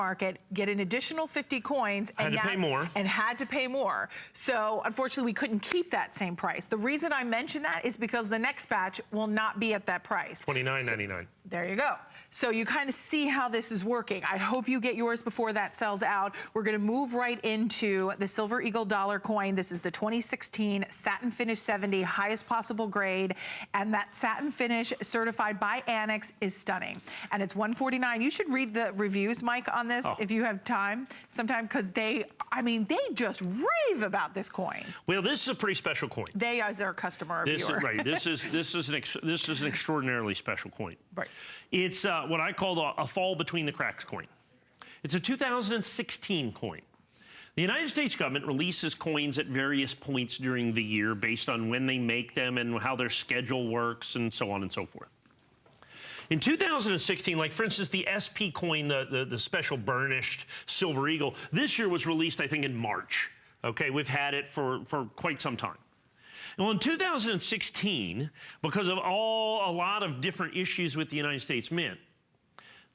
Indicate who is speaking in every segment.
Speaker 1: market, get an additional 50 coins, and
Speaker 2: had to pay more.
Speaker 1: So unfortunately, we couldn't keep that same price. The reason I mention that is because the next batch will not be at that price.
Speaker 2: $29.99.
Speaker 1: There you go. So you kind of see how this is working. I hope you get yours before that sells out. We're going to move right into the Silver Eagle dollar coin. This is the 2016 SatinFinish 70, highest possible grade, and that satin finish certified by ANACS is stunning. And it's $149. You should read the reviews, Mike, on this if you have time sometime, because they just rave about this coin.
Speaker 2: Well, this is a pretty special coin.
Speaker 1: They as our customer
Speaker 2: viewer. Right. This is an extraordinarily special coin.
Speaker 1: Right.
Speaker 2: It's what I call a fall between the cracks coin. It's a 2016 coin. The United States government releases coins at various points during the year based on when they make them and how their schedule works and so on and so forth. In 2016, like for instance, the SP coin, the special burnished Silver Eagle, this year was released, I think, in March. Okay, we've had it for quite some time. Well, in 2016, because of a lot of different issues with the United States Mint,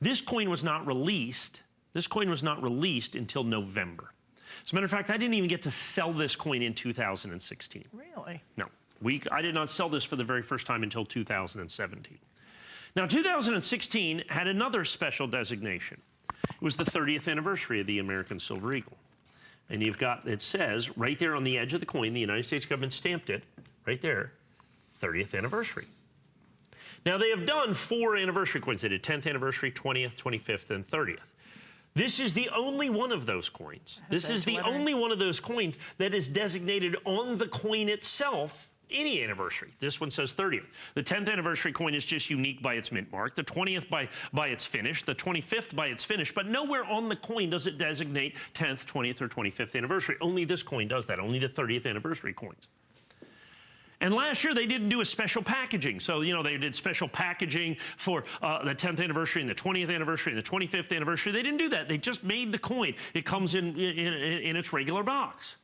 Speaker 2: this coin was not released. This coin was not released until November. As a matter of fact, I didn't even get to sell this coin in 2016.
Speaker 1: Really?
Speaker 2: No, I did not sell this for the very first time until 2017. Now, 2016 had another special designation. It was the 30th anniversary of the American Silver Eagle. And you've got, it says right there on the edge of the coin, the United States government stamped it, right there, 30th anniversary. Now, they have done 4 anniversary coins. They did 10th anniversary, 20th, 25th, and 30th. This is the only one of those coins. This is the only one of those coins that is designated on the coin itself any anniversary. This one says 30th. The 10th anniversary coin is just unique by its mint mark. The 20th by its finish. The 25th by its finish. But nowhere on the coin does it designate 10th, 20th, or 25th anniversary. Only this coin does that. Only the 30th anniversary coins. And last year, they didn't do a special packaging. So, you know, they did special packaging for the 10th anniversary and the 20th anniversary and the 25th anniversary. They didn't do that. They just made the coin. It comes in its regular box.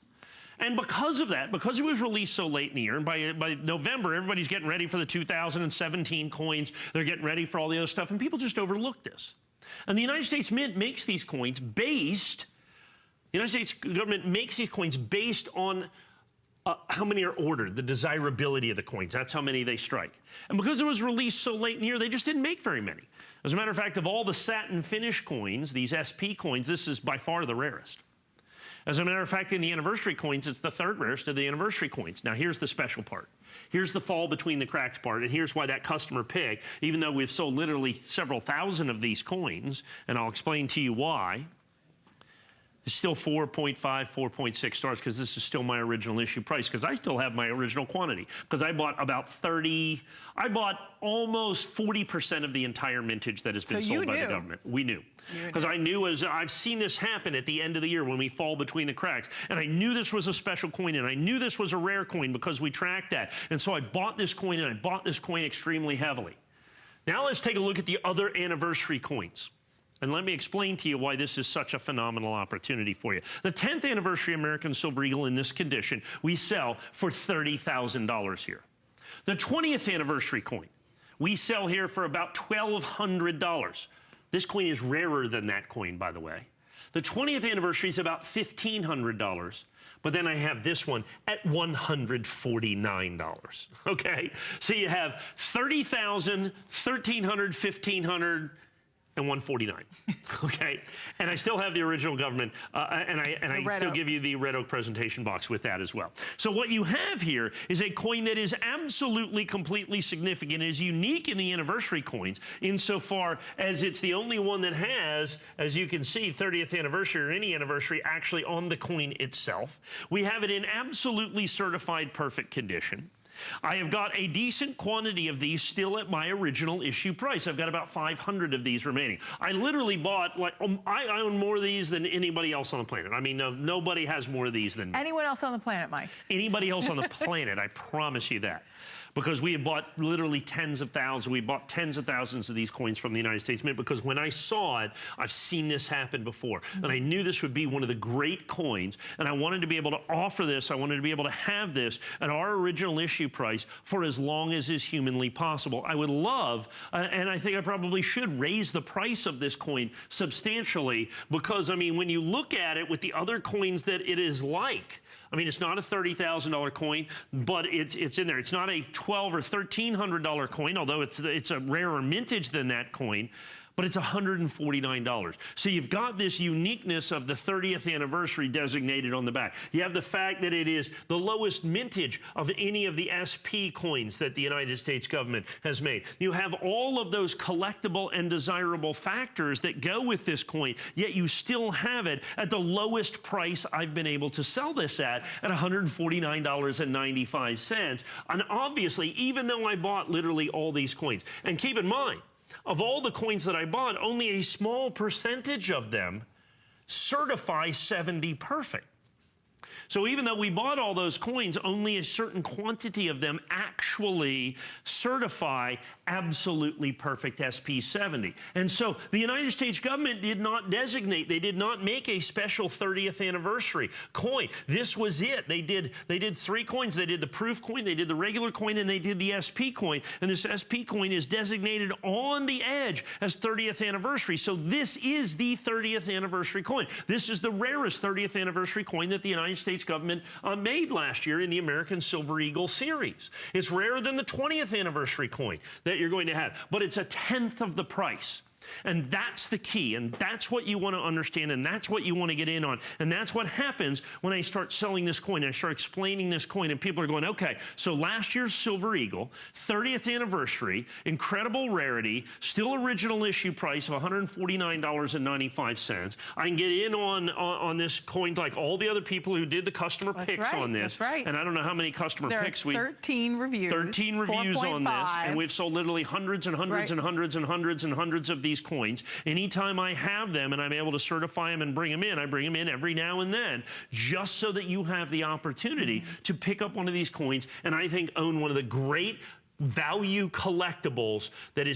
Speaker 2: And because of that, because it was released so late in the year, and by November, everybody's getting ready for the 2017 coins. They're getting ready for all the other stuff, and people just overlooked this. And the United States Mint makes these coins based, the United States government makes these coins based on how many are ordered, the desirability of the coins. That's how many they strike. And because it was released so late in the year, they just didn't make very many. As a matter of fact, of all the satin finish coins, these SP coins, this is by far the rarest. As a matter of fact, in the anniversary coins, it's the 3rd rarest of the anniversary coins. Now, here's the special part. Here's the fall between the cracks part, and here's why that customer picked, even though we've sold literally several thousand of these coins, and I'll explain to you why. It's still 4.5, 4.6 stars, because this is still my original issue price, because I still have my original quantity, because I bought about 30, I bought almost 40% of the entire mintage that has been sold by the government. We knew. Because I knew, as I've seen this happen at the end of the year when we fall between the cracks, and I knew this was a special coin, and I knew this was a rare coin because we tracked that. And so I bought this coin, and I bought this coin extremely heavily. Now let's take a look at the other anniversary coins. And let me explain to you why this is such a phenomenal opportunity for you. The 10th anniversary American Silver Eagle in this condition, we sell for $30,000 here. The 20th anniversary coin, we sell here for about $1,200. This coin is rarer than that coin, by the way. The 20th anniversary is about $1,500. But then I have this one at $149, okay? So you have $30,000, $1,300, $1,500, and $149, okay? And I still have the original government, and I still give you the Red Oak presentation box with that as well. So what you have here is a coin that is absolutely, completely significant, is unique in the anniversary coins, insofar as it's the only one that has, as you can see, 30th anniversary or any anniversary actually on the coin itself. We have it in absolutely certified perfect condition. I have got a decent quantity of these still at my original issue price. I've got about 500 of these remaining. I literally bought, like, I own more of these than anybody else on the planet. I mean, nobody has more of these than me.
Speaker 1: Anyone else on the planet, Mike?
Speaker 2: Anybody else on the planet, I promise you that. because we had bought literally tens of thousands. We bought tens of thousands of these coins from the United States Mint, because when I saw it, I've seen this happen before. And I knew this would be one of the great coins, and I wanted to be able to offer this. I wanted to be able to have this at our original issue price for as long as is humanly possible. I would love, and I think I probably should, raise the price of this coin substantially, because, I mean, when you look at it with the other coins that it is like, I mean, it's not a $30,000 coin, but it's in there. It's not a $1,200 or $1,300 coin, although it's a rarer mintage than that coin, but it's $149. So you've got this uniqueness of the 30th anniversary designated on the back. You have the fact that it is the lowest mintage of any of the SP coins that the United States government has made. You have all of those collectible and desirable factors that go with this coin, yet you still have it at the lowest price I've been able to sell this at $149.95. And obviously, even though I bought literally all these coins, and keep in mind, of all the coins that I bought, only a small percentage of them certify 70 perfect. So even though we bought all those coins, only a certain quantity of them actually certify absolutely perfect SP70. And so the United States government did not designate, they did not make a special 30th anniversary coin. This was it. They did 3 coins. They did the proof coin, they did the regular coin, and they did the SP coin. And this SP coin is designated on the edge as 30th anniversary. So this is the 30th anniversary coin. This is the rarest 30th anniversary coin that the United States government made last year in the American Silver Eagle series. It's rarer than the 20th anniversary coin that you're going to have, but it's a 1/10 of the price. And that's the key, and that's what you want to understand, and that's what you want to get in on. And that's what happens when I start selling this coin, and I start explaining this coin, and people are going, okay, so last year's Silver Eagle, 30th anniversary, incredible rarity, still original issue price of $149.95. I can get in on this coin like all the other people who did the customer picks on this.
Speaker 1: That's right.
Speaker 2: And I don't know how many customer picks we...
Speaker 1: 13 reviews.
Speaker 2: 13 reviews on this, and we've sold literally hundreds and hundreds and hundreds and hundreds and hundreds of these coins. Anytime I have them and I'm able to certify them and bring them in, I bring them in every now and then, just so that you have the opportunity to pick up one of these coins, and I think own one of the great value collectibles that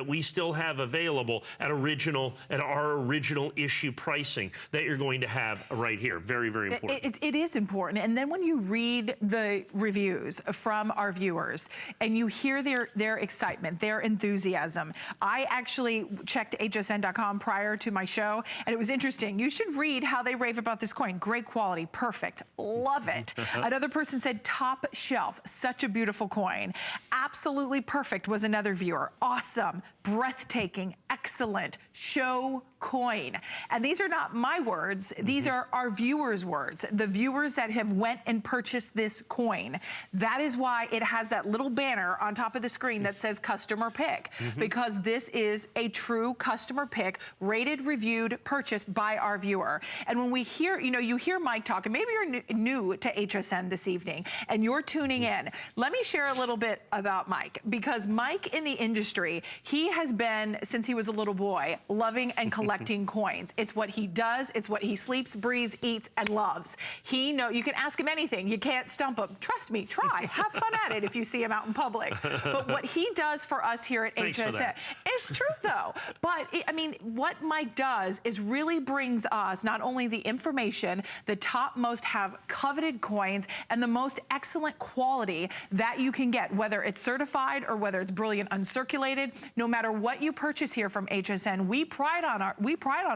Speaker 2: we still have available at our original issue pricing that you're going to have right here. Very, very important.
Speaker 1: It is important. And then when you read the reviews from our viewers and you hear their excitement, their enthusiasm, I actually checked hsn.com prior to my show, and it was interesting. You should read how they rave about this coin. Great quality, perfect, love it. Another person said top shelf, such a beautiful coin. Absolutely perfect was another viewer. Awesome, breathtaking, excellent, show coin. And these are not my words. These are our viewers' words. The viewers that have went and purchased this coin. That is why it has that little banner on top of the screen that says customer pick, because this is a true customer pick, rated, reviewed, purchased by our viewer. And when we hear, you hear Mike talk, and maybe you're new to HSN this evening and you're tuning in. Let me share a little bit about Mike, because Mike in the industry, he has been, since he was a little boy, loving and collecting coins. It's what he does. It's what he sleeps, breathes, eats, and loves. You can ask him anything. You can't stump him. Trust me, try. Have fun at it if you see him out in public. But what he does for us here at HSN, it's true though. But I mean, what Mike does is really brings us not only the information, the top most have coveted coins and the most excellent quality that you can get, whether it's certified or whether it's brilliant uncirculated. No matter what you purchase here from HSN, we pride on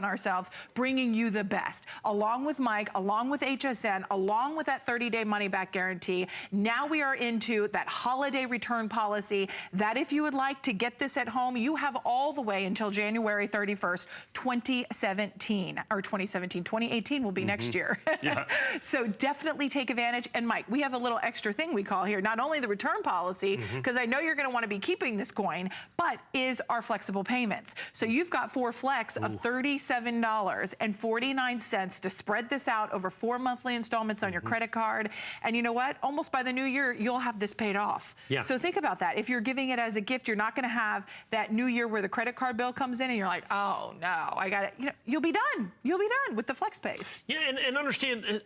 Speaker 1: ourselves bringing you the best. Along with Mike, along with HSN, along with that 30-day money-back guarantee. Now we are into that holiday return policy that if you would like to get this at home, you have all the way until January 31st, 2017, or 2018 will be next year. So definitely take advantage. And Mike, we have a little extra thing we call here, not only the return policy, because I know you're going to want to be keeping this coin, but is our flexible payments. So you've got 4 flex of $37.49 to spread this out over 4 monthly installments on your credit card. And you know what? Almost by the new year, you'll have this paid off. So think about that. If you're giving it as a gift, you're not going to have that new year where the credit card bill comes in and you're like, oh no, I got it. You'll be done. You'll be done with the flex pays.
Speaker 2: Yeah, and understand,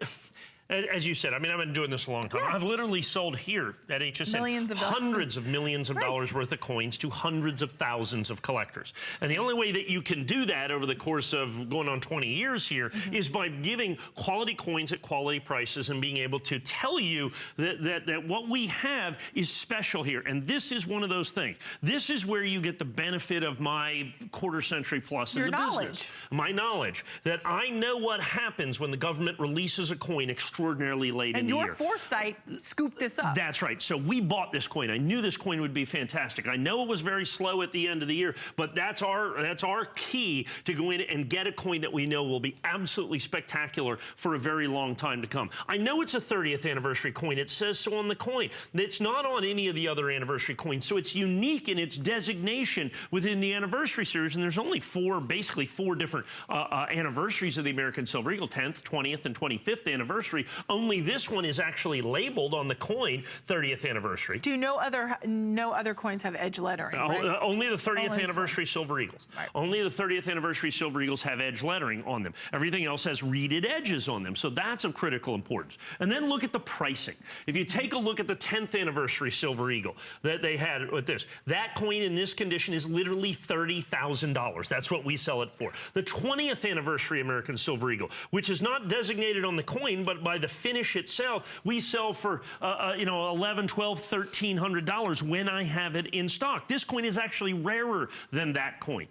Speaker 2: As you said, I mean, I've been doing this a long time.
Speaker 1: Yes.
Speaker 2: I've literally sold here at HSN
Speaker 1: Millions of dollars.
Speaker 2: hundreds of millions of dollars worth of coins to hundreds of thousands of collectors. And the only way that you can do that over the course of going on 20 years here is by giving quality coins at quality prices and being able to tell you that what we have is special here. And this is one of those things. This is where you get the benefit of my quarter century plus in the business. My knowledge. That I know what happens when the government releases a coin extraordinarily late in the year.
Speaker 1: And your foresight scooped this up.
Speaker 2: That's right. So we bought this coin. I knew this coin would be fantastic. I know it was very slow at the end of the year, but that's our key to go in and get a coin that we know will be absolutely spectacular for a very long time to come. I know it's a 30th anniversary coin. It says so on the coin. It's not on any of the other anniversary coins, so it's unique in its designation within the anniversary series, and there's only basically four different anniversaries of the American Silver Eagle, 10th, 20th, and 25th anniversary. Only this one is actually labeled on the coin 30th anniversary.
Speaker 1: Do no other coins have edge lettering, right?
Speaker 2: Only the 30th anniversary Silver Eagles.
Speaker 1: Right.
Speaker 2: Only the 30th anniversary Silver Eagles have edge lettering on them. Everything else has reeded edges on them. So that's of critical importance. And then look at the pricing. If you take a look at the 10th anniversary Silver Eagle that they had with this, that coin in this condition is literally $30,000. That's what we sell it for. The 20th anniversary American Silver Eagle, which is not designated on the coin, but by the finish itself, we sell for $1,100, $1,200, $1,300 when I have it in stock. This coin is actually rarer than that coin.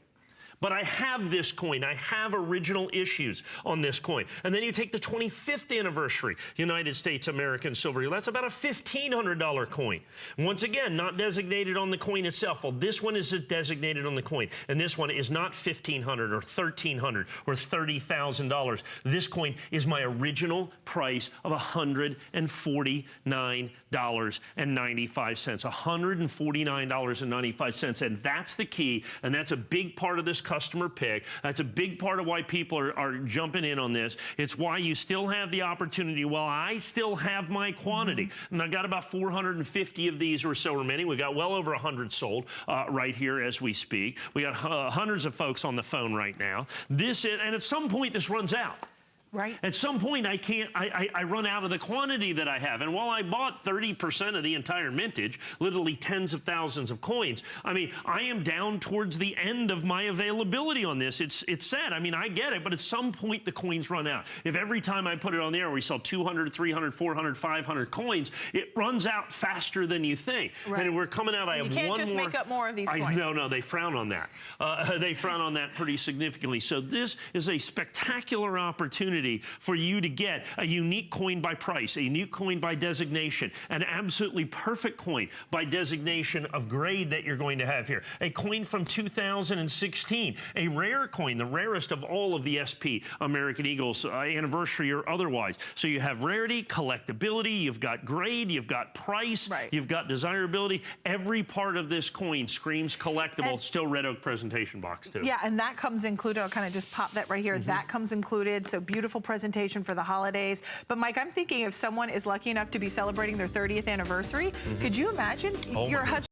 Speaker 2: But I have this coin. I have original issues on this coin. And then you take the 25th anniversary United States American Silver Eagle. That's about a $1,500 coin. Once again, not designated on the coin itself. Well, this one is designated on the coin. And this one is not $1,500 or $1,300 or $30,000. This coin is my original price of $149.95. $149.95. And that's the key. And that's a big part of this customer pick. That's a big part of why people are jumping in on this. It's why you still have the opportunity. Well, I still have my quantity. And I've got about 450 of these or so remaining. We've got well over 100 sold right here as we speak. We got hundreds of folks on the phone right now. And at some point this runs out.
Speaker 1: Right.
Speaker 2: At some point, I run out of the quantity that I have. And while I bought 30% of the entire mintage, literally tens of thousands of coins, I mean, I am down towards the end of my availability on this. It's sad. I mean, I get it, but at some point, the coins run out. If every time I put it on the air, we sell 200, 300, 400, 500 coins, it runs out faster than you think. Right. And we're coming out, I have one more.
Speaker 1: You can't just make up more of these coins.
Speaker 2: No, they frown on that. They frown on that pretty significantly. So this is a spectacular opportunity for you to get a unique coin by price, a unique coin by designation, an absolutely perfect coin by designation of grade that you're going to have here. A coin from 2016, a rare coin, the rarest of all of the SP American Eagles, anniversary or otherwise. So you have rarity, collectability, you've got grade, you've got price, you've got desirability. Every part of this coin screams collectible. And still red oak presentation box too.
Speaker 1: Yeah, and that comes included. I'll kind of just pop that right here. That comes included. So beautiful presentation for the holidays. But Mike, I'm thinking if someone is lucky enough to be celebrating their 30th anniversary, could you imagine your husband